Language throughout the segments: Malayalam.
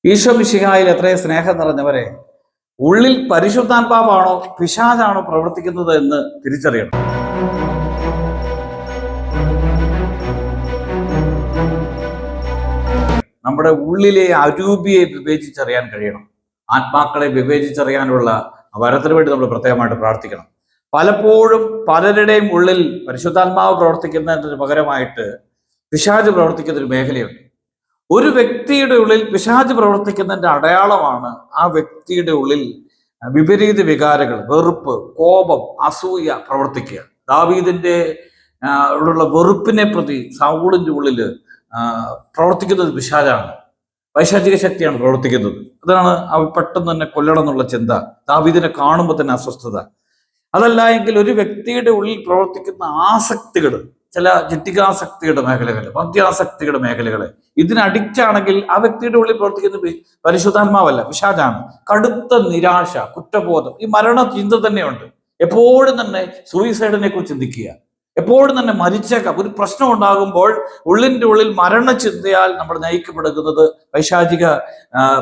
ഈശോ മിശിഹായിൽ എത്രയും സ്നേഹം നിറഞ്ഞവരെ, ഉള്ളിൽ പരിശുദ്ധാത്മാവാണോ പിശാചാണോ പ്രവർത്തിക്കുന്നത് എന്ന് തിരിച്ചറിയണം. നമ്മുടെ ഉള്ളിലെ അരൂപിയെ വിവേചിച്ചറിയാൻ കഴിയണം. ആത്മാക്കളെ വിവേചിച്ചറിയാനുള്ള വരത്തിന് വേണ്ടി നമ്മൾ പ്രത്യേകമായിട്ട് പ്രാർത്ഥിക്കണം. പലപ്പോഴും പലരുടെയും ഉള്ളിൽ പരിശുദ്ധാത്മാവ് പ്രവർത്തിക്കുന്നതിന് പകരമായിട്ട് പിശാച് പ്രവർത്തിക്കുന്ന ഒരു മേഖലയുണ്ട്. ഒരു വ്യക്തിയുടെ ഉള്ളിൽ പിശാച് പ്രവർത്തിക്കുന്നതിന്റെ അടയാളമാണ് ആ വ്യക്തിയുടെ ഉള്ളിൽ വിപരീത വികാരങ്ങൾ, വെറുപ്പ്, കോപം, അസൂയ പ്രവർത്തിക്കുക. ദാവീദിന്റെ ഉള്ള വെറുപ്പിനെ പ്രതി സൗളിന്റെ ഉള്ളിൽ പ്രവർത്തിക്കുന്നത് പിശാചാണ്, പൈശാചിക ശക്തിയാണ് പ്രവർത്തിക്കുന്നത്. അതാണ് പെട്ടെന്ന് തന്നെ കൊല്ലണം എന്നുള്ള ചിന്ത, ദാവീദിനെ കാണുമ്പോൾ തന്നെ അസ്വസ്ഥത. അതല്ല എങ്കിൽ ഒരു വ്യക്തിയുടെ ഉള്ളിൽ പ്രവർത്തിക്കുന്ന ആസക്തികൾ, ചില ജറ്റികാസക്തിയുടെ മേഖലകൾ, മദ്യാസക്തിയുടെ മേഖലകൾ, ഇതിന് അഡിക്റ്റ് ആണെങ്കിൽ ആ വ്യക്തിയുടെ ഉള്ളിൽ പ്രവർത്തിക്കുന്ന പരിശുദ്ധാത്മാവല്ല, പിശാചാണ്. കടുത്ത നിരാശ, കുറ്റബോധം, ഈ മരണ ചിന്ത തന്നെയുണ്ട്. എപ്പോഴും തന്നെ സൂയിസൈഡിനെ കുറിച്ച് ചിന്തിക്കുക, എപ്പോഴും തന്നെ മരിച്ചേക്കാം. ഒരു പ്രശ്നം ഉണ്ടാകുമ്പോൾ ഉള്ളിൻ്റെ ഉള്ളിൽ മരണചിന്തയാൽ നമ്മൾ നയിക്കപ്പെടുന്നത് പൈശാചിക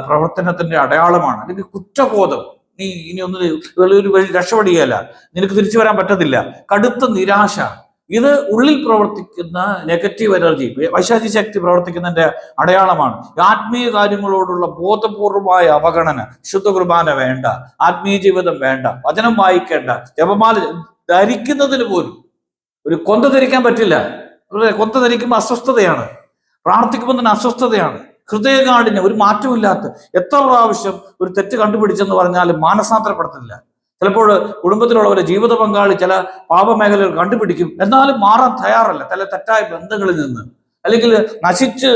പ്രവർത്തനത്തിന്റെ അടയാളമാണ്. അല്ലെങ്കിൽ കുറ്റബോധം, നീ ഇനി ഒരു രക്ഷപ്പെടുകയല്ല, നിനക്ക് തിരിച്ചു വരാൻ പറ്റത്തില്ല. കടുത്ത നിരാശ, ഇത് ഉള്ളിൽ പ്രവർത്തിക്കുന്ന നെഗറ്റീവ് എനർജി, പൈശാചിക ശക്തി പ്രവർത്തിക്കുന്നതിന്റെ അടയാളമാണ്. ആത്മീയ കാര്യങ്ങളോടുള്ള ബോധപൂർവമായ അവഗണന, ശുദ്ധ കുർബാന വേണ്ട, ആത്മീയ ജീവിതം വേണ്ട, വചനം വായിക്കേണ്ട, ജപമാല ധരിക്കുന്നതിന് പോലും ഒരു കൊന്ത ധരിക്കാൻ പറ്റില്ല. കൊന്ത ധരിക്കുമ്പോൾ അസ്വസ്ഥതയാണ്, പ്രാർത്ഥിക്കുമ്പോൾ തന്നെ അസ്വസ്ഥതയാണ്, ഹൃദയകാഠിന്യം, ഒരു മാറ്റമില്ലാത്ത. എത്ര പ്രാവശ്യം ഒരു തെറ്റ് കണ്ടുപിടിച്ചെന്ന് പറഞ്ഞാലും മാനസാന്തരപ്പെടുത്തില്ല. ചിലപ്പോൾ കുടുംബത്തിലുള്ളവരെ, ജീവിത പങ്കാളി ചില പാപമേഖലകൾ കണ്ടുപിടിക്കും, എന്നാലും മാറാൻ തയ്യാറല്ല. ചില തെറ്റായ ബന്ധങ്ങളിൽ നിന്ന്, അല്ലെങ്കിൽ നശിച്ച്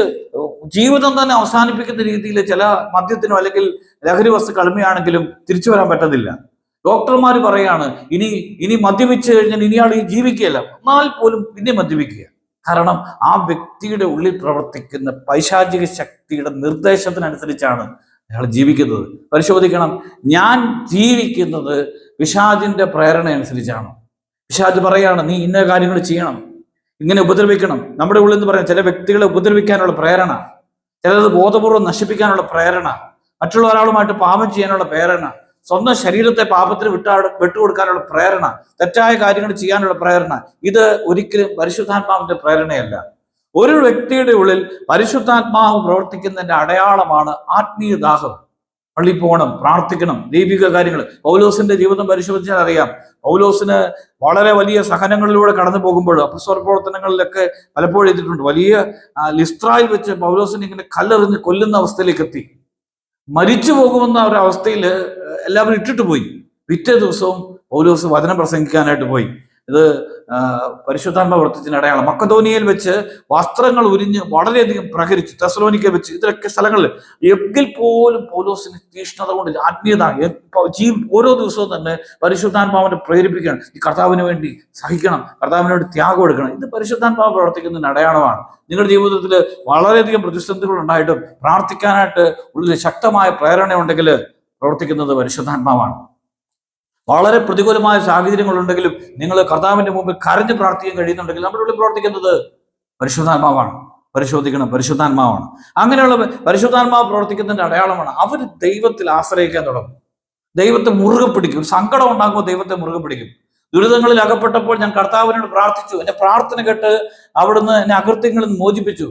ജീവിതം തന്നെ അവസാനിപ്പിക്കുന്ന രീതിയിൽ ചില മദ്യത്തിനോ അല്ലെങ്കിൽ ലഹരി വസ്തു കളിമയാണെങ്കിലും തിരിച്ചു വരാൻ പറ്റത്തില്ല. ഡോക്ടർമാർ പറയാണ് ഇനി മദ്യപിച്ചു കഴിഞ്ഞാൽ ഇനിയാൾ ജീവിക്കുകയല്ല, എന്നാൽ പോലും പിന്നെ മദ്യപിക്കുക. കാരണം ആ വ്യക്തിയുടെ ഉള്ളിൽ പ്രവർത്തിക്കുന്ന പൈശാചിക ശക്തിയുടെ നിർദ്ദേശത്തിനനുസരിച്ചാണ് അയാൾ ജീവിക്കുന്നത്. പരിശോധിക്കണം, ഞാൻ ജീവിക്കുന്നത് പിശാചിന്റെ പ്രേരണ അനുസരിച്ചാണ്. പിശാച് പറയാണ്, നീ ഇന്ന കാര്യങ്ങൾ ചെയ്യണം, ഇങ്ങനെ ഉപദ്രവിക്കണം. നമ്മുടെ ഉള്ളിൽ നിന്ന് പറയാം, ചില വ്യക്തികളെ ഉപദ്രവിക്കാനുള്ള പ്രേരണ, ചിലത് ബോധപൂർവ്വം നശിപ്പിക്കാനുള്ള പ്രേരണ, മറ്റുള്ള ഒരാളുമായിട്ട് പാപം ചെയ്യാനുള്ള പ്രേരണ, സ്വന്തം ശരീരത്തെ പാപത്തിന് വിട്ടുകൊടുക്കാനുള്ള പ്രേരണ, തെറ്റായ കാര്യങ്ങൾ ചെയ്യാനുള്ള പ്രേരണ. ഇത് ഒരിക്കലും പരിശുദ്ധാത്മാവിന്റെ പ്രേരണയല്ല. ഒരു വ്യക്തിയുടെ ഉള്ളിൽ പരിശുദ്ധാത്മാവ് പ്രവർത്തിക്കുന്നതിന്റെ അടയാളമാണ് ആത്മീയ ദാഹം. പള്ളി പോകണം, പ്രാർത്ഥിക്കണം, ദൈവിക കാര്യങ്ങൾ. പൗലോസിന്റെ ജീവിതം പരിശോധിച്ചാൽ അറിയാം, പൗലോസിന് വളരെ വലിയ സഹനങ്ങളിലൂടെ കടന്നു പോകുമ്പോൾ അപ്പസ്തോല പ്രവർത്തനങ്ങളിലൊക്കെ പലപ്പോഴും എത്തിയിട്ടുണ്ട്. വലിയ ലിസ്ത്രായിൽ വെച്ച് പൗലോസിനെ ഇങ്ങനെ കല്ലെറിഞ്ഞ് കൊല്ലുന്ന അവസ്ഥയിലേക്ക് എത്തി. മരിച്ചു പോകുമെന്ന ഒരവസ്ഥയിൽ എല്ലാവരും ഇട്ടിട്ട് പോയി. പിറ്റേ ദിവസവും പൗലോസ് വചനം പ്രസംഗിക്കാനായിട്ട് പോയി. ഇത് പരിശുദ്ധാത്മ പ്രവർത്തനത്തിന് അടയാളം. മക്കദോനിയയിൽ വെച്ച് വസ്ത്രങ്ങൾ ഉരിഞ്ഞ് വളരെയധികം പ്രഹരിച്ചു. തെസലോനിക്ക വെച്ച്, ഇതിലൊക്കെ സ്ഥലങ്ങളിൽ. എങ്കിൽ പോലും പൗലോസിന് തീഷ്ണത കൊണ്ട്, ആത്മീയത, ഓരോ ദിവസവും തന്നെ പരിശുദ്ധാത്മാവിനെ പ്രേരിപ്പിക്കണം. ഈ കർത്താവിന് വേണ്ടി സഹിക്കണം, കർത്താവിന് വേണ്ടി ത്യാഗം എടുക്കണം. ഇത് പരിശുദ്ധാത്മാവ് പ്രവർത്തിക്കുന്നതിന് അടയാളമാണ്. നിങ്ങളുടെ ജീവിതത്തിൽ വളരെയധികം പ്രതിസന്ധികൾ ഉണ്ടായിട്ടും പ്രാർത്ഥിക്കാനായിട്ട് ഉള്ളിൽ ശക്തമായ പ്രേരണ ഉണ്ടെങ്കിൽ പ്രവർത്തിക്കുന്നത് പരിശുദ്ധാത്മാവാണ്. വളരെ പ്രതികൂലമായ സാഹചര്യങ്ങളുണ്ടെങ്കിലും നിങ്ങൾ കർത്താവിന്റെ മുമ്പിൽ കരഞ്ഞ് പ്രാർത്ഥിക്കാൻ കഴിയുന്നുണ്ടെങ്കിൽ നമ്മുടെ ഉള്ളിൽ പ്രവർത്തിക്കുന്നത് പരിശുദ്ധാത്മാവാണ്. പരിശോധിക്കണം, പരിശുദ്ധാത്മാവാണ്. അങ്ങനെയുള്ള പരിശുദ്ധാത്മാവ് പ്രവർത്തിക്കുന്നതിന്റെ അടയാളമാണ് അവർ ദൈവത്തിൽ ആശ്രയിക്കാൻ തുടങ്ങും, ദൈവത്തെ മുറുകെ പിടിക്കും. സങ്കടം ഉണ്ടാകുമ്പോൾ ദൈവത്തെ മുറുകെ പിടിക്കും. ദുരിതങ്ങളിൽ അകപ്പെട്ടപ്പോൾ ഞാൻ കർത്താവിനോട് പ്രാർത്ഥിച്ചു, എന്റെ പ്രാർത്ഥന കേട്ട് അവിടുന്ന് എന്നെ അകൃത്യങ്ങളിൽ നിന്ന് മോചിപ്പിച്ചു.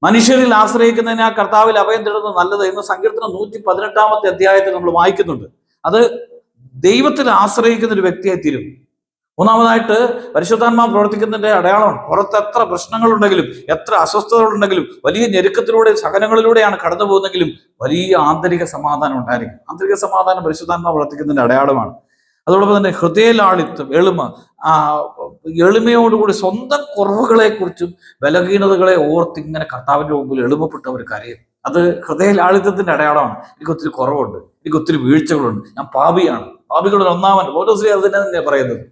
മനുഷ്യരിൽ ആശ്രയിക്കുന്നതിന് ആ കർത്താവിൽ അഭയം തേടുന്നത് നല്ലത് എന്ന് സങ്കീർത്തനം 118 അധ്യായത്തിൽ നമ്മൾ വായിക്കുന്നുണ്ട്. അത് ദൈവത്തിൽ ആശ്രയിക്കുന്ന ഒരു വ്യക്തിയായി തീരും. മൂന്നാമതായിട്ട് പരിശുദ്ധാത്മാവ് പ്രവർത്തിക്കുന്നതിന്റെ അടയാളമാണ്, പുറത്ത് എത്ര പ്രശ്നങ്ങളുണ്ടെങ്കിലും, എത്ര അസ്വസ്ഥതകളുണ്ടെങ്കിലും, വലിയ ഞെരുക്കത്തിലൂടെ സഹനങ്ങളിലൂടെയാണ് കടന്നു പോകുന്നെങ്കിലും വലിയ ആന്തരിക സമാധാനം ഉണ്ടായിരിക്കും. ആന്തരിക സമാധാനം പരിശുദ്ധാത്മാവ് പ്രവർത്തിക്കുന്നതിന്റെ അടയാളമാണ്. അതോടൊപ്പം തന്നെ ഹൃദയലാളിത്വം, എളിമയോടുകൂടി സ്വന്തം കുറവുകളെ കുറിച്ചും ബലഹീനതകളെ ഓർത്തിങ്ങനെ കർത്താവിന്റെ മുമ്പിൽ എളിമപ്പെട്ട ഒരു കാര്യം, അത് ഹൃദയലാളിത്വത്തിന്റെ അടയാളമാണ്. എനിക്ക് ഒത്തിരി കുറവുണ്ട്, എനിക്ക് ഒത്തിരി വീഴ്ചകളുണ്ട്, ഞാൻ പാപിയാണ്, പാപികളുടെ ഒന്നാമൻ. പൗലോസ് അത് തന്നെ പറയുന്നത്.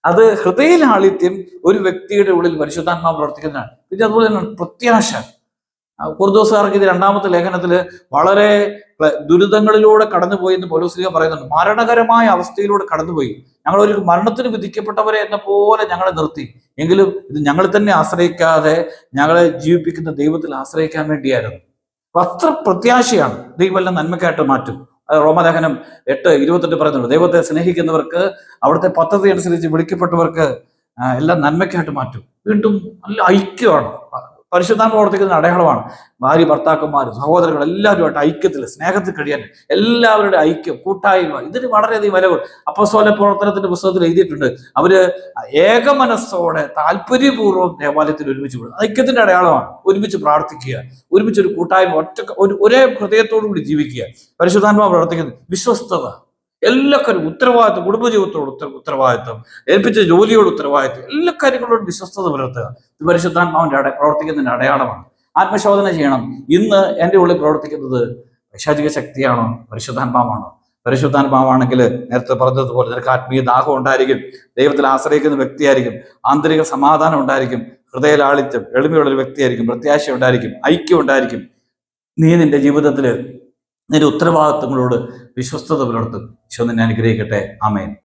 അത് ഹൃദയലാളിത്യം ഒരു വ്യക്തിയുടെ ഉള്ളിൽ പരിശുദ്ധാത്മാവ് പ്രവർത്തിക്കുന്നതാണ്. പിന്നെ അതുപോലെ തന്നെ പ്രത്യാശ. കൊറിന്തോസുകാർക്ക് ഇത് 2-ാമത്തെ ലേഖനത്തില് വളരെ ദുരിതങ്ങളിലൂടെ കടന്നുപോയി എന്ന് പൗലോസ് പറയുന്നുണ്ട്. മരണകരമായ അവസ്ഥയിലൂടെ കടന്നുപോയി. ഞങ്ങൾ ഒരു മരണത്തിന് വിധിക്കപ്പെട്ടവരെ എന്ന പോലെ ഞങ്ങളെ നിർത്തി, എങ്കിലും ഇത് ഞങ്ങൾ തന്നെ ആശ്രയിക്കാതെ ഞങ്ങളെ ജീവിപ്പിക്കുന്ന ദൈവത്തിൽ ആശ്രയിക്കാൻ വേണ്ടിയായിരുന്നു. അത്ര പ്രത്യാശയാണ്. ദൈവമെല്ലാം നന്മയ്ക്കായിട്ട് മാറ്റും. റോമലേഖനം 8:28 പറയുന്നുണ്ട്, ദൈവത്തെ സ്നേഹിക്കുന്നവർക്ക് അവിടുത്തെ പദ്ധതി അനുസരിച്ച് വിളിക്കപ്പെട്ടവർക്ക് എല്ലാം നന്മയ്ക്കായിട്ട് മാറ്റും. വീണ്ടും നല്ല ഐക്യമാണ്, പരിശുദ്ധാത്മ പ്രവർത്തിക്കുന്ന അടയാളമാണ്. ഭാര്യ ഭർത്താക്കന്മാരും സഹോദരങ്ങൾ എല്ലാവരുമായിട്ട് ഐക്യത്തിൽ സ്നേഹത്തിൽ കഴിയാൻ എല്ലാവരുടെ ഐക്യം, കൂട്ടായ്മ, ഇതിന് വളരെയധികം വിലകൾ അപ്പോസ്തല പ്രവർത്തനത്തിന്റെ പുസ്തകത്തിൽ എഴുതിയിട്ടുണ്ട്. അവര് ഏകമനസ്സോടെ താല്പര്യപൂർവ്വം ദേവാലയത്തിൽ ഒരുമിച്ച് കൂടും. ഐക്യത്തിന്റെ അടയാളമാണ്. ഒരുമിച്ച് പ്രാർത്ഥിക്കുക, ഒരുമിച്ചൊരു കൂട്ടായ്മ, ഒരേ ഹൃദയത്തോടു കൂടി ജീവിക്കുക. പരിശുദ്ധാത്മാവ് പ്രവർത്തിക്കുന്നത് വിശ്വസ്തത, എല്ലാ കാര്യം ഉത്തരവാദിത്വം, കുടുംബജീവിതത്തോട് ഉത്തരവാദിത്വം, ഏൽപ്പിച്ച ജോലിയോട് ഉത്തരവാദിത്വം, എല്ലാ കാര്യങ്ങളോടും വിശ്വസ്തത പുലർത്തുക. ഇത് പരിശുദ്ധാത്മാവിന്റെ പ്രവർത്തിക്കുന്നതിന്റെ അടയാളമാണ്. ആത്മശോധന ചെയ്യണം. ഇന്ന് എൻ്റെ ഉള്ളിൽ പ്രവർത്തിക്കുന്നത് പൈശാചിക ശക്തിയാണോ, പരിശുദ്ധാത്മാവാണോ? പരിശുദ്ധാത്മാവാണെങ്കിൽ നേരത്തെ പറഞ്ഞതുപോലെ നിനക്ക് ആത്മീയ ദാഹം ഉണ്ടായിരിക്കും, ദൈവത്തിൽ ആശ്രയിക്കുന്ന വ്യക്തിയായിരിക്കും, ആന്തരിക സമാധാനം ഉണ്ടായിരിക്കും, ഹൃദയ ലാളിത്യം, എളിമയുള്ള ഒരു വ്യക്തിയായിരിക്കും, പ്രത്യാശ ഉണ്ടായിരിക്കും, ഐക്യം ഉണ്ടായിരിക്കും. നീ നിന്റെ ജീവിതത്തിൽ നിന്റെ ഉത്തരവാദിത്വങ്ങളോട് വിശ്വസ്തത പുലർത്തും. ഈശോ നിന്നെ അനുഗ്രഹിക്കട്ടെ. ആമേൻ.